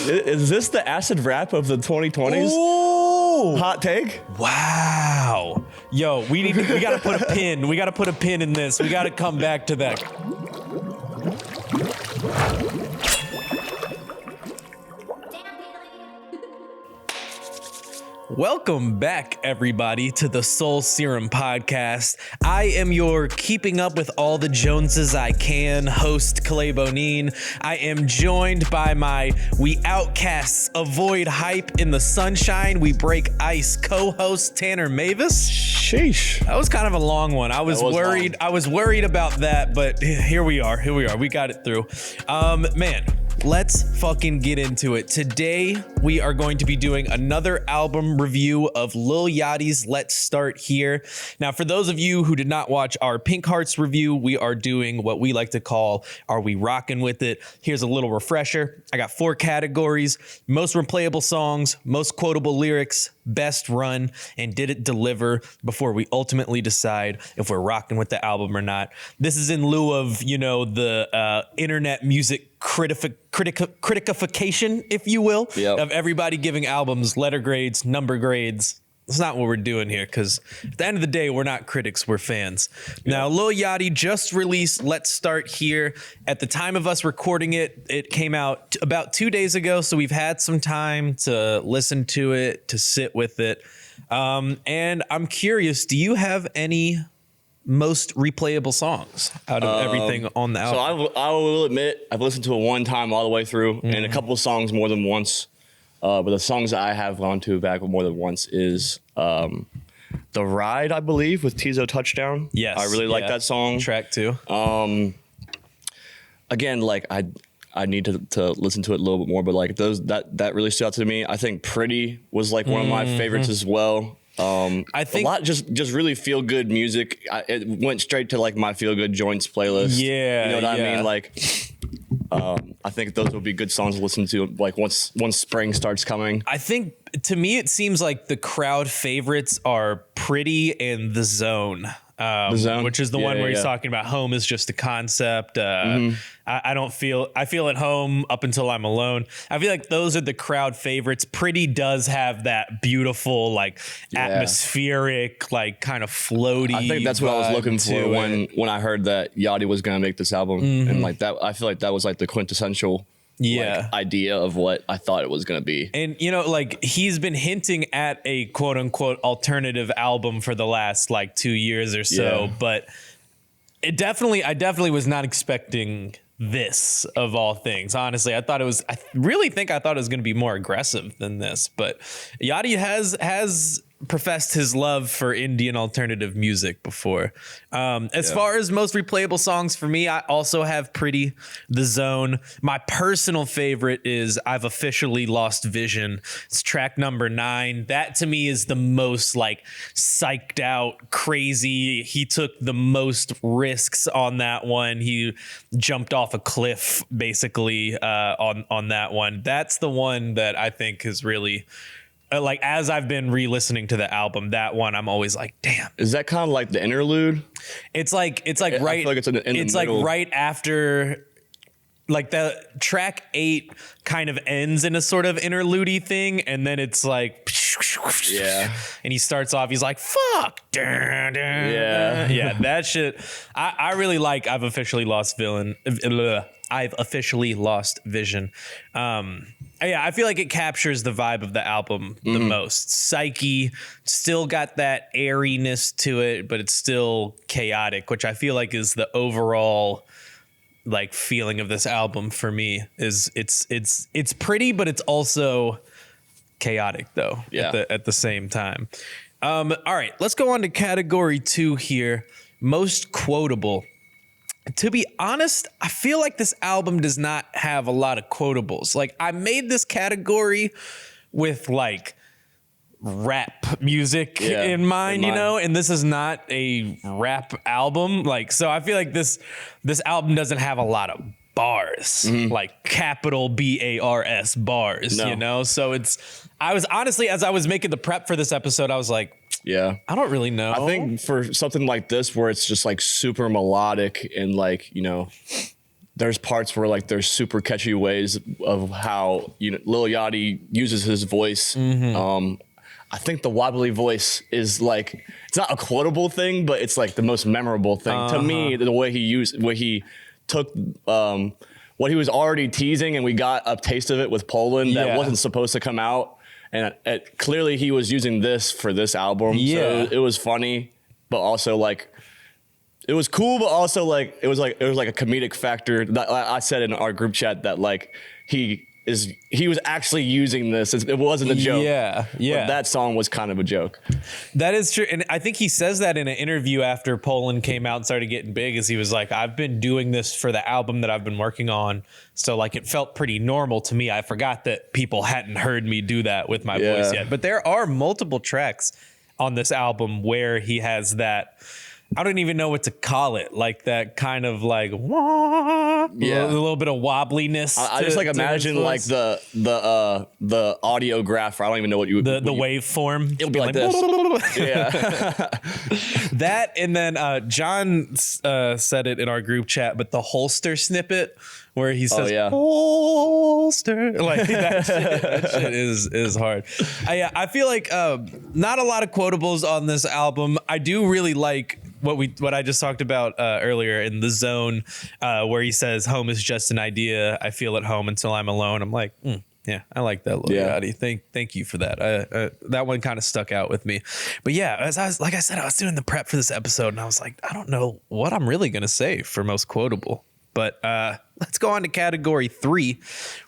Is this the acid rap of the 2020s? Ooh. Hot take? Wow. Yo, we gotta put a pin. We gotta put a pin in this. We gotta come back to that. Welcome back, everybody, to the Soul Serum podcast. I am your keeping up with all the Joneses I can host, Clay Bonine. I am joined by my We Outcasts Avoid Hype in the Sunshine, We Break Ice co-host, Tanner Mavis. Sheesh. That was kind of a long one. I was worried. I was worried about that, but here we are. We got it through. Man. Let's fucking get into it. Today, we are going to be doing another album review of Lil Yachty's Let's Start Here. Now, for those of you who did not watch our Pink Hearts review, we are doing what we like to call, Are We Rockin' With It? Here's a little refresher. I got 4 categories: most replayable songs, most quotable lyrics, best run, and did it deliver, before we ultimately decide if we're rocking with the album or not. This is in lieu of, the internet music critikification, if you will, of everybody giving albums letter grades, number grades. That's not what we're doing here, because at the end of the day, we're not critics, we're fans. Now, Lil Yachty just released Let's Start Here. At the time of us recording it, it came out about 2 days ago, so we've had some time to listen to it, to sit with it. And I'm curious, do you have any most replayable songs out of everything on the album? So I will admit, I've listened to it one time all the way through, and a couple of songs more than once. But the songs that I have gone to back more than once is The Ride, I believe, with Tizo Touchdown. Yes. I really like that song. Track 2. Again, like I need to listen to it a little bit more, but like that really stood out to me. I think Pretty was like one of my favorites as well. I think a lot just really feel good music. It went straight to like my feel good joints playlist. Yeah, you know what I mean? Like, I think those would be good songs to listen to. Like once spring starts coming. I think to me it seems like the crowd favorites are Pretty and The Zone. Which is the one where he's talking about home is just a concept. I feel at home up until I'm alone. I feel like those are the crowd favorites. Pretty does have that beautiful, like atmospheric, like kind of floaty. I think that's what I was looking for when I heard that Yachty was gonna make this album, and like that, I feel like that was like the quintessential idea of what I thought it was going to be. And, like he's been hinting at a quote unquote alternative album for the last like 2 years or so, but I definitely was not expecting this of all things. Honestly, I really think I thought it was going to be more aggressive than this, but Yachty has professed his love for Indian alternative music before. As far as most replayable songs for me, I also have Pretty, The Zone. My personal favorite is I've Officially Lost Vision. It's track number 9. That to me is the most like psyched out, crazy. He took the most risks on that one. He jumped off a cliff basically on that one. That's the one that I think is really like, as I've been re-listening to the album, that one I'm always like, damn. Is that kind of like the interlude? It's like right. I feel like it's in the like middle. right after, like the track 8 kind of ends in a sort of interlude-y thing, and then it's like, and he starts off. He's like, fuck, that shit. I really like. I've officially lost vision. I feel like it captures the vibe of the album the most. Psyche, still got that airiness to it, but it's still chaotic, which I feel like is the overall like feeling of this album for me. Is it's pretty, but it's also chaotic though at the same time. All right, let's go on to category 2 here. Most quotable. To be honest, I feel like this album does not have a lot of quotables. Like, I made this category with like rap music in mind, and this is not a rap album. Like, so I feel like this album doesn't have a lot of bars, like capital BARS bars, So I was honestly, as I was making the prep for this episode, I was like, I don't really know. I think for something like this, where it's just like super melodic and like, there's parts where like there's super catchy ways of how, you know, Lil Yachty uses his voice. I think the wobbly voice is like, it's not a quotable thing, but it's like the most memorable thing to me. The way he took what he was already teasing, and we got a taste of it with Poland that wasn't supposed to come out, and clearly he was using this for this album. So it was funny, but also like it was cool, but also like it was like a comedic factor. That I said in our group chat that like he was actually using this. It wasn't a joke. Yeah. But that song was kind of a joke. That is true. And I think he says that in an interview after Poland came out and started getting big, as he was like, I've been doing this for the album that I've been working on. So like it felt pretty normal to me. I forgot that people hadn't heard me do that with my voice yet. But there are multiple tracks on this album where he has that, I don't even know what to call it, like that kind of like wah, a little bit of wobbliness. I just like imagine like the audiograph. I don't even know what you the waveform. It'll be like this. Yeah, that, and then John said it in our group chat, but the holster snippet where he says holster, like that shit is hard. I feel like not a lot of quotables on this album. I do really like what I just talked about earlier in The Zone, where he says, home is just an idea. I feel at home until I'm alone. I'm like, yeah, I like that, Lil Yachty. Thank you for that. That one kind of stuck out with me. But yeah, as I was, like I said, I was doing the prep for this episode, and I was like, I don't know what I'm really going to say for most quotable. But let's go on to category 3.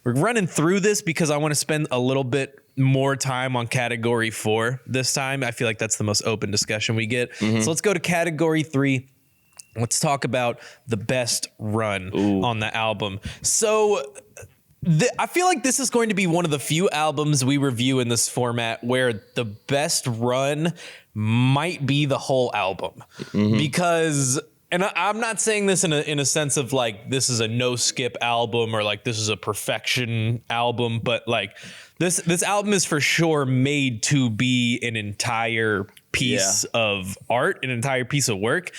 We're running through this because I want to spend a little bit more time on category 4 this time. I feel like that's the most open discussion we get. So let's go to category 3. Let's talk about the best run on the album. So I feel like this is going to be one of the few albums we review in this format where the best run might be the whole album. Because, and I'm not saying this in a sense of like this is a no skip album or like this is a perfection album, but like this album is for sure made to be an entire piece of art, an entire piece of work.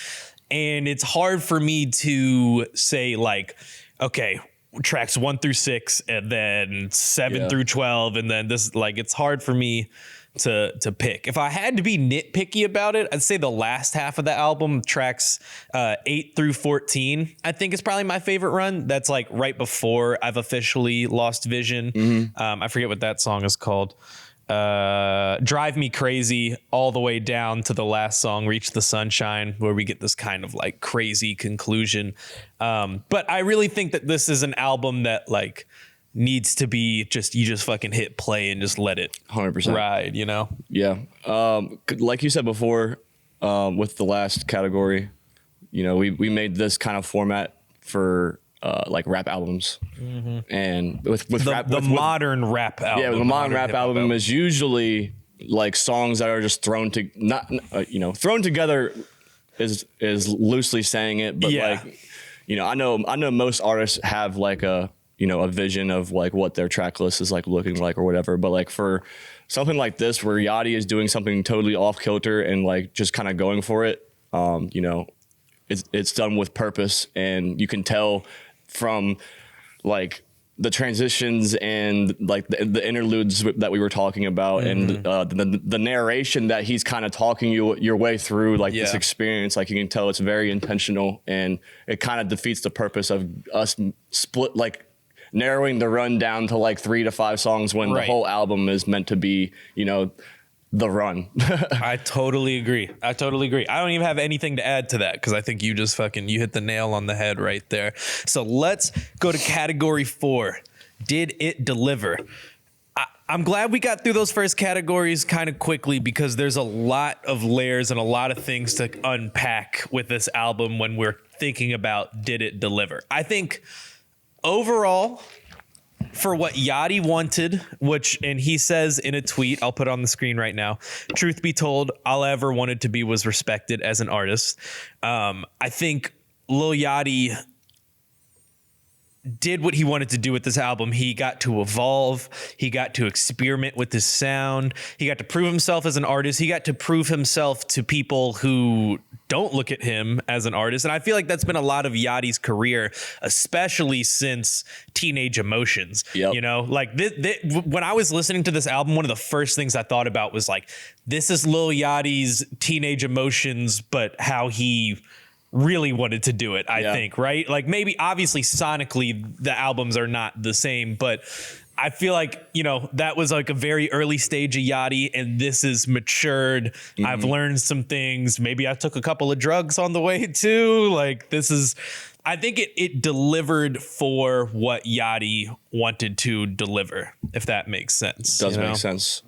And it's hard for me to say like, okay, tracks 1 through 6 and then 7 through 12. And then this, like, it's hard for me to pick. If I had to be nitpicky about it, I'd say the last half of the album, tracks 8 through 14, I think is probably my favorite run. That's like right before I've officially lost vision. I forget what that song is called. Drive Me Crazy, all the way down to the last song, Reach the Sunshine, where we get this kind of like crazy conclusion. But I really think that this is an album that like needs to be you just fucking hit play and just let it 100% ride, you know? Yeah. Like you said before, with the last category, you know, we made this kind of format for like rap albums, and with modern rap album. Yeah, the modern rap album is usually like songs that are just thrown together is loosely saying it, but like, you know, I know most artists have like a vision of like what their track list is like looking like or whatever. But like for something like this, where Yachty is doing something totally off kilter and like just kind of going for it, you know, it's done with purpose, and you can tell from like the transitions and like the interludes that we were talking about, and the narration that he's kind of talking your way through like this experience. Like you can tell it's very intentional, and it kind of defeats the purpose of us narrowing the run down to like 3 to 5 songs when the whole album is meant to be, you know, the run. I totally agree. I don't even have anything to add to that because I think you just you hit the nail on the head right there. So let's go to category 4. Did it deliver? I'm glad we got through those first categories kind of quickly because there's a lot of layers and a lot of things to unpack with this album when we're thinking about did it deliver. I think overall, for what Yachty wanted, and he says in a tweet, I'll put it on the screen right now, truth be told, all I ever wanted to be was respected as an artist. I think Lil Yachty did what he wanted to do with this album. He got to evolve. He got to experiment with his sound. He got to prove himself as an artist. He got to prove himself to people who don't look at him as an artist. And I feel like that's been a lot of Yachty's career, especially since Teenage Emotions. Yep. You know, like when I was listening to this album, one of the first things I thought about was like, this is Lil Yachty's Teenage Emotions, but how he really wanted to do it, I think, right? Like maybe obviously sonically the albums are not the same, but I feel like, you know, that was like a very early stage of Yachty, and this is matured. I've learned some things. Maybe I took a couple of drugs on the way too. Like this is, I think it delivered for what Yachty wanted to deliver, if that makes sense. Does make sense.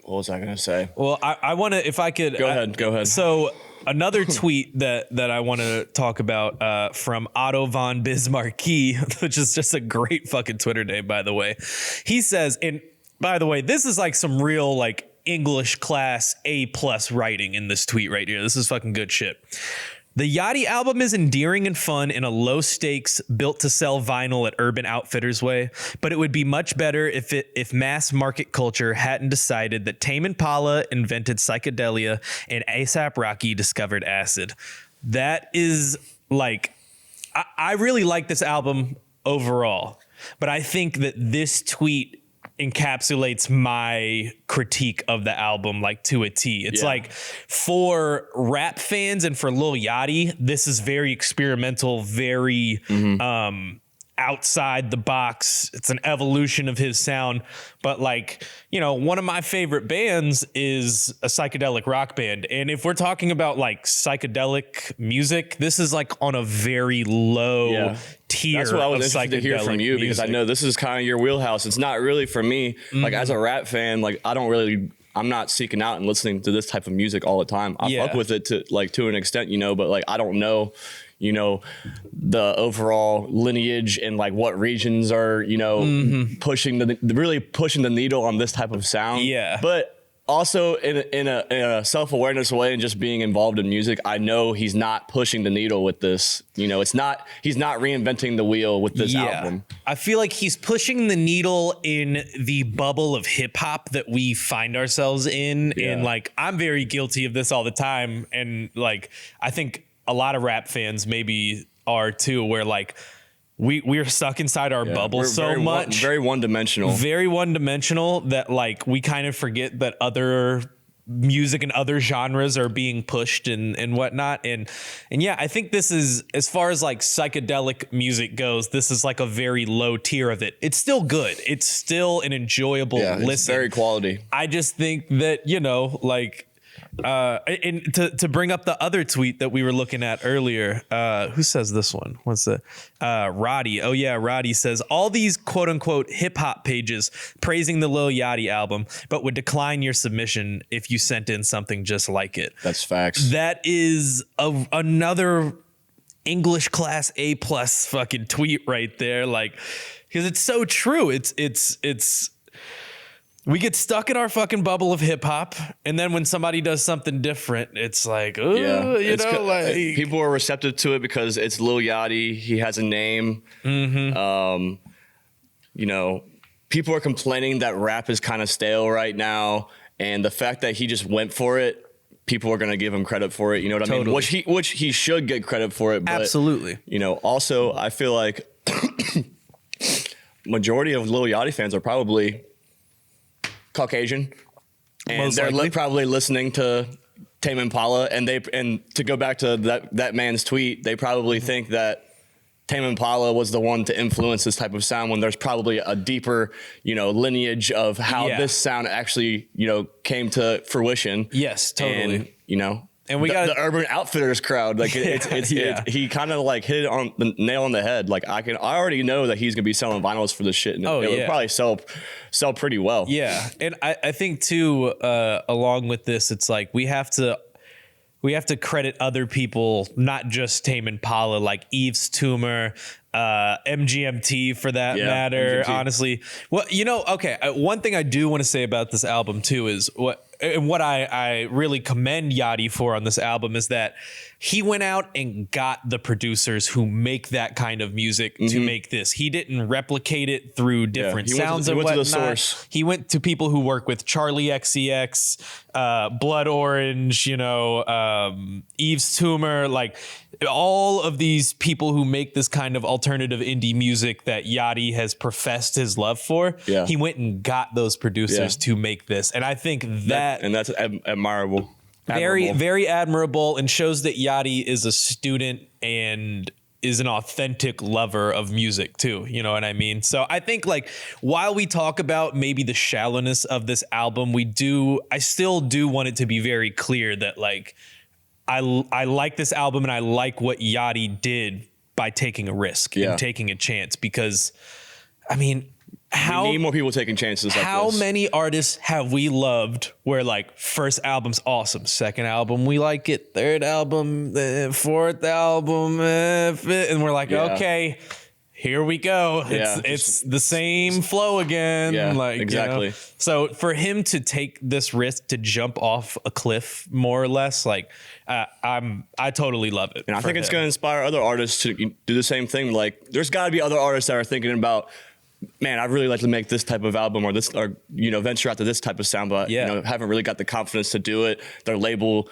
What was I going to say? Well, I want to, if I could. Go ahead. So another tweet that I want to talk about from Otto von Bismarcky, which is just a great fucking Twitter name, by the way. He says, and by the way, this is like some real like English class A+ writing in this tweet right here. This is fucking good shit. The Yachty album is endearing and fun in a low stakes, built to sell vinyl at Urban Outfitters way, but it would be much better if mass market culture hadn't decided that Tame Impala invented psychedelia and A$AP Rocky discovered acid. That is like, I really like this album overall, but I think that this tweet encapsulates my critique of the album like to a T. It's like for rap fans and for Lil Yachty, this is very experimental, very outside the box. It's an evolution of his sound. But like, you know, one of my favorite bands is a psychedelic rock band. And if we're talking about like psychedelic music, this is like on a very low tier. That's what I was interested to hear from you, because I know this is kind of your wheelhouse. It's not really for me. Like as a rap fan, like I'm not seeking out and listening to this type of music all the time. I fuck with it to an extent, you know, but like I don't know, you know, the overall lineage and like what regions are, you know, pushing the needle on this type of sound. Yeah. But also in a self-awareness way and just being involved in music, I know he's not pushing the needle with this. You know, he's not reinventing the wheel with this album. I feel like he's pushing the needle in the bubble of hip hop that we find ourselves in. Yeah. And like, I'm very guilty of this all the time. And like, I think a lot of rap fans maybe are too, where like we're stuck inside our bubble so much. Very one-dimensional. Very one-dimensional that like we kind of forget that other music and other genres are being pushed and whatnot. And yeah, I think this is, as far as like psychedelic music goes, this is like a very low tier of it. It's still good. It's still an enjoyable listen. It's very quality. I just think that, you know, like, and to bring up the other tweet that we were looking at earlier, who says this one? What's the Roddy? Oh yeah, Roddy says all these quote unquote hip hop pages praising the Lil Yachty album, but would decline your submission if you sent in something just like it. That's facts. That is another English class A+ fucking tweet right there, like, because it's so true. It's. We get stuck in our fucking bubble of hip hop, and then when somebody does something different, it's like, oh, you know, like people are receptive to it because it's Lil Yachty. He has a name. You know, people are complaining that rap is kind of stale right now, and the fact that he just went for it, people are gonna give him credit for it. You know what I mean? Which he should get credit for it. But, absolutely. You know, also I feel like majority of Lil Yachty fans are probably Caucasian, and they're probably listening to Tame Impala, and to go back to that man's tweet, they probably think that Tame Impala was the one to influence this type of sound, when there's probably a deeper, you know, lineage of how this sound actually, you know, came to fruition. Yes, totally. And, you know, and we got the Urban Outfitters crowd. Like he kind of like hit it on the nail on the head. Like I already know that he's gonna be selling vinyls for this shit, and it would probably sell pretty well. Yeah, and I think too, along with this, it's like we have to credit other people, not just Tame Impala, like Yves Tumor, MGMT for that matter. MGMT. Honestly, well, you know, okay. One thing I do want to say about this album too is and what I really commend Yachty for on this album is that he went out and got the producers who make that kind of music to make this. He didn't replicate it through different sounds and whatnot. He went to the source. He went to people who work with Charlie XCX, Blood Orange, Eve's Tumor, like all of these people who make this kind of alternative indie music that Yachty has professed his love for. Yeah. He went and got those producers to make this. And I think that's admirable. Very, very admirable, and shows that Yachty is a student and is an authentic lover of music too. You know what I mean? So I think like while we talk about maybe the shallowness of this album, I still do want it to be very clear that like I like this album and I like what Yachty did by taking a risk and taking a chance, because I mean, we need more people taking chances like how this. many artists have we loved where like first album's awesome, second album we like it, third album, fourth album, and we're like, okay, here we go. It's the same flow again. Yeah, like exactly. So for him to take this risk to jump off a cliff, more or less, like I totally love it. And I think it's going to inspire other artists to do the same thing. Like there's got to be other artists that are thinking about, man, I'd really like to make this type of album or venture out to this type of sound, but haven't really got the confidence to do it. Their label,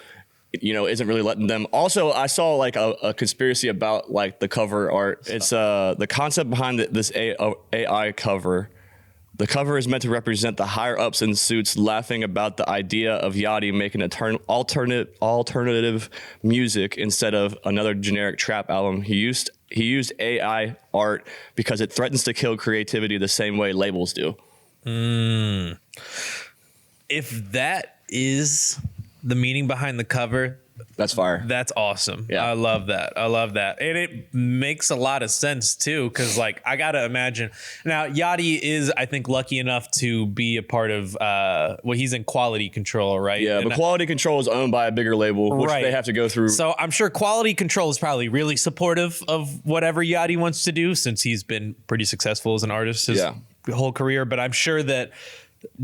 isn't really letting them. Also, I saw like a conspiracy about like the cover art. It's the concept behind this AI cover. The cover is meant to represent the higher ups in suits laughing about the idea of Yachty making alternative music instead of another generic trap album. He used AI art because it threatens to kill creativity the same way labels do. If that is the meaning behind the cover, that's fire. That's awesome. Yeah. I love that. And it makes a lot of sense too, because like I gotta imagine now Yachty is, I think, lucky enough to be a part of he's in Quality Control, right? Yeah, but Quality Control is owned by a bigger label, which they have to go through. So I'm sure Quality Control is probably really supportive of whatever Yachty wants to do, since he's been pretty successful as an artist his whole career. But I'm sure that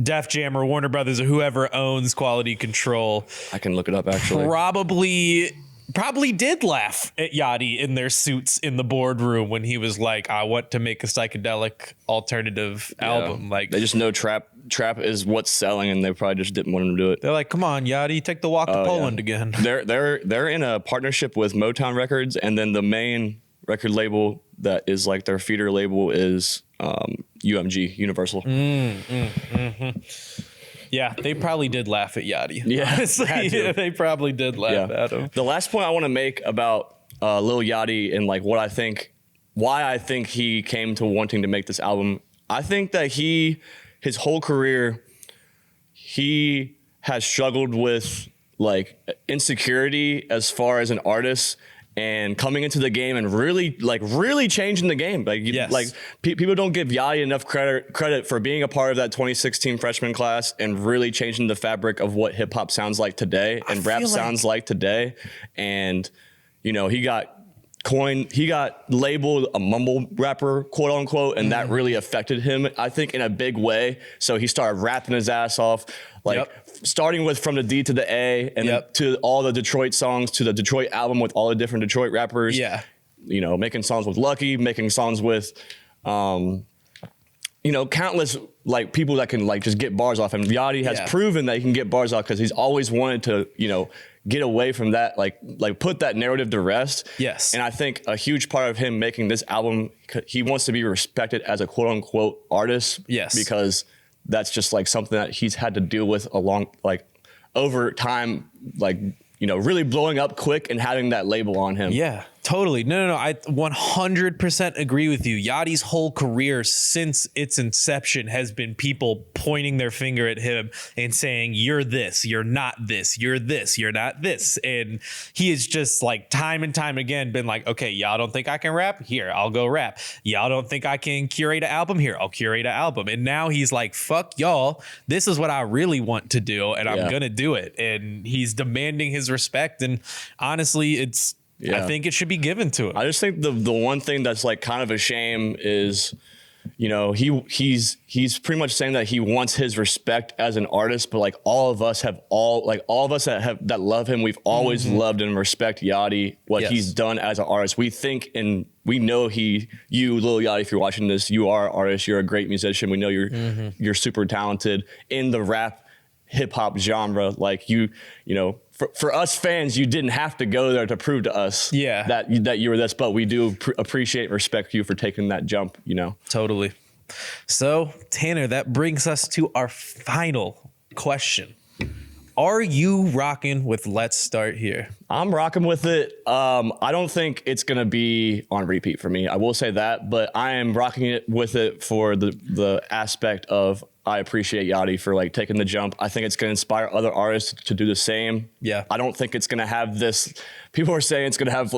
Def Jam or Warner Brothers or whoever owns Quality Control, I can look it up actually, probably did laugh at Yachty in their suits in the boardroom when he was like, I want to make a psychedelic alternative album. Like they just know trap is what's selling, and they probably just didn't want him to do it. They're like, come on, Yachty, take the walk to Poland again. They're in a partnership with Motown Records, and then the main record label that is like their feeder label is UMG, Universal. Yeah, they probably did laugh at Yachty. Yeah, honestly, they probably did laugh at him. The last point I want to make about Lil Yachty and like why I think he came to wanting to make this album. I think that his whole career, he has struggled with like insecurity as far as an artist. And coming into the game and really changing the game. People don't give Yachty enough credit for being a part of that 2016 freshman class and really changing the fabric of what hip hop sounds like today and rap sounds like today. And, he got labeled a mumble rapper, quote unquote, and that really affected him, I think, in a big way. So he started rapping his ass off, starting with From the D to the A, and then to all the Detroit songs, to the Detroit album with all the different Detroit rappers. Yeah. Making songs with Lucky, making songs with, countless like people that can like just get bars off him. Yachty has proven that he can get bars off because he's always wanted to, get away from that, like put that narrative to rest. Yes. And I think a huge part of him making this album, he wants to be respected as a quote unquote artist. Yes. Because that's just like something that he's had to deal with over time, really blowing up quick and having that label on him. Yeah, totally. No. I 100% agree with you. Yachty's whole career since its inception has been people pointing their finger at him and saying, you're this, you're not this, you're this, you're not this. And he is just like time and time again been like, okay, y'all don't think I can rap? Here, I'll go rap. Y'all don't think I can curate an album? Here, I'll curate an album. And now he's like, fuck y'all. This is what I really want to do, and I'm going to do it. And he's demanding his respect. And honestly, I think it should be given to him. I just think the one thing that's like kind of a shame is you know, he's pretty much saying that he wants his respect as an artist, but like all of us that love him, we've always loved and respect Yachty, what he's done as an artist. We think and we know you, Lil Yachty, if you're watching this, you are an artist. You're a great musician. We know you're super talented in the rap hip hop genre. Like you know, for us fans, you didn't have to go there to prove to us that you were this, but we do appreciate and respect you for taking that jump, you know? Totally. So Tanner, that brings us to our final question. Are you rocking with Let's Start Here? I'm rocking with it. I don't think it's going to be on repeat for me. I will say that, but I am rocking it with it for the aspect of I appreciate Yachty for like taking the jump. I think it's going to inspire other artists to do the same. Yeah. I don't think it's going to have this. People are saying it's going to have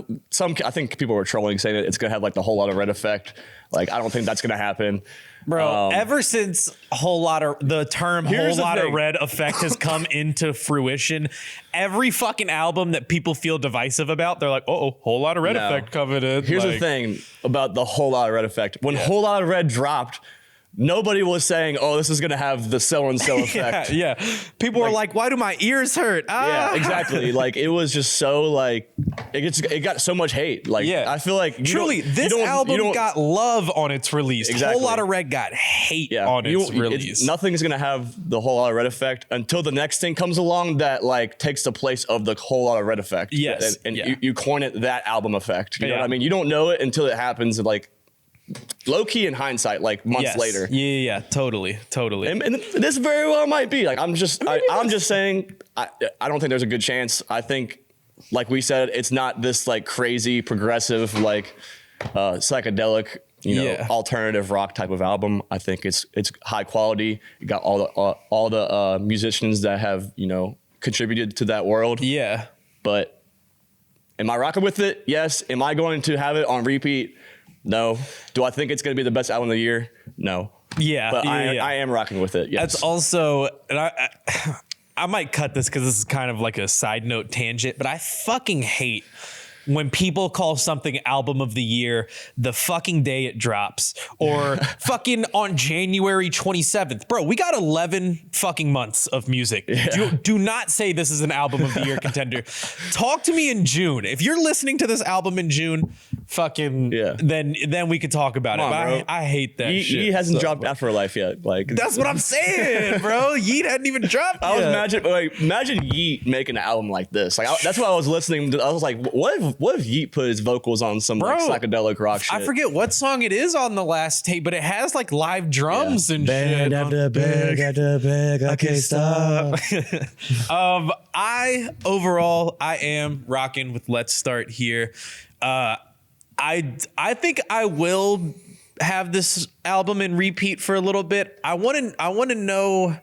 I think people were trolling saying it's going to have like the whole lot of red effect. Like, I don't think that's going to happen. Bro, ever since the term whole lot of red effect has come into fruition, every fucking album that people feel divisive about, they're like, whole lot of red effect coming in. Here's the thing about the whole lot of red effect. When whole lot of red dropped, nobody was saying, this is going to have the so-and-so effect. Yeah. People were like, why do my ears hurt? Yeah, exactly. Like, it was just so, like, it got so much hate. Like, I feel like... Truly, this album got love on its release. Exactly. Whole lot of red got hate on its release. Nothing's going to have the whole lot of red effect until the next thing comes along that, like, takes the place of the whole lot of red effect. Yes. And you coin it that album effect. You know what I mean? You don't know it until it happens, and, like... Low key in hindsight, like months later. Yeah, totally. And this very well might be. Like, I'm just saying, I don't think there's a good chance. I think, like we said, it's not this like crazy progressive, like psychedelic, alternative rock type of album. I think it's high quality. You got all the musicians that have, contributed to that world. Yeah. But am I rocking with it? Yes. Am I going to have it on repeat? No. Do I think it's going to be the best album of the year? No. Yeah. But I am rocking with it. Yes. That's also, and I might cut this because this is kind of like a side note tangent, but I fucking hate when people call something album of the year the fucking day it drops or fucking on January 27th. Bro, we got 11 fucking months of music. Yeah. Do not say this is an album of the year contender. Talk to me in June. If you're listening to this album in June, then we could talk about it. But I hate that shit. Yeet hasn't dropped Afterlife yet. Like, that's what I'm saying, bro. Yeet hadn't even dropped yet. Imagine Yeet making an album like this. Like, that's what I was listening to. I was like, what if Yeet put his vocals on some like psychedelic rock shit? I forget what song it is on the last tape, but it has like live drums and band shit. After bag, I can't stop. I am rocking with Let's Start Here. I think I will have this album in repeat for a little bit. I want to know.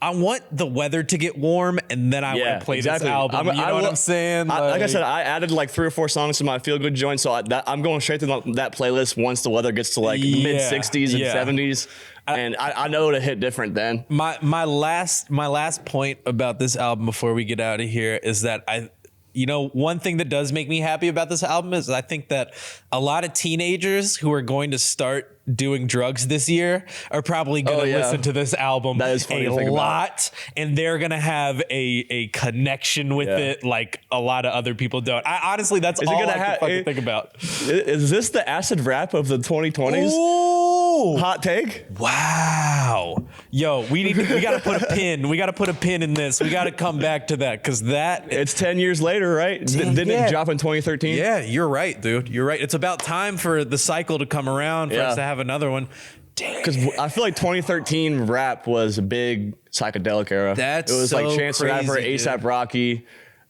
I want the weather to get warm, and then I want to play this album. You know what I'm saying? Like I said, I added like 3 or 4 songs to my feel good joint, so I'm going straight to that playlist once the weather gets to like mid 60s and 70s. And I know it'll hit different then. My last point about this album before we get out of here is that one thing that does make me happy about this album is I think that a lot of teenagers who are going to start doing drugs this year are probably going to listen to this album a lot, and they're going to have a connection with it like a lot of other people don't. Honestly, that's all I can fucking think about. Is this the acid rap of the 2020s? Ooh. Hot take? Wow. Yo, we got to put a pin. We got to put a pin in this. We got to come back to that because it's 10 years later, right? Didn't it drop in 2013? Yeah, you're right, dude. You're right. It's about time for the cycle to come around for us to have another one. Because I feel like 2013 rap was a big psychedelic era. It was so like Chance the Rapper, A$AP Rocky,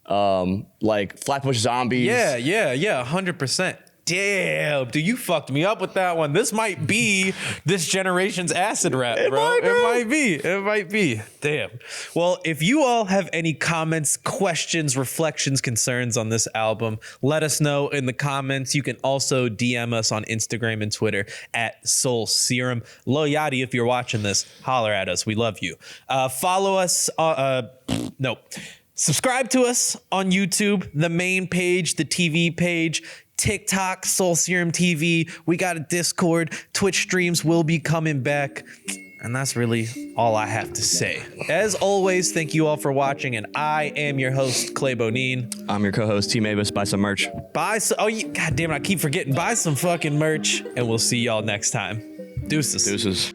like Flatbush Zombies. Yeah, 100%. Damn, dude, you fucked me up with that one. This might be this generation's acid rap, bro. It might be. Damn. Well, if you all have any comments, questions, reflections, concerns on this album, let us know in the comments. You can also DM us on Instagram and Twitter at Soul Serum. Lil Yachty, if you're watching this, holler at us. We love you. Follow us. Subscribe to us on YouTube, the main page, the TV page. TikTok, Soul Serum TV. We got a Discord. Twitch streams will be coming back. And that's really all I have to say. As always, thank you all for watching. And I am your host, Clay Bonine. I'm your co-host, T Mavis. Buy some merch. God damn it, I keep forgetting. Buy some fucking merch. And we'll see y'all next time. Deuces. Deuces.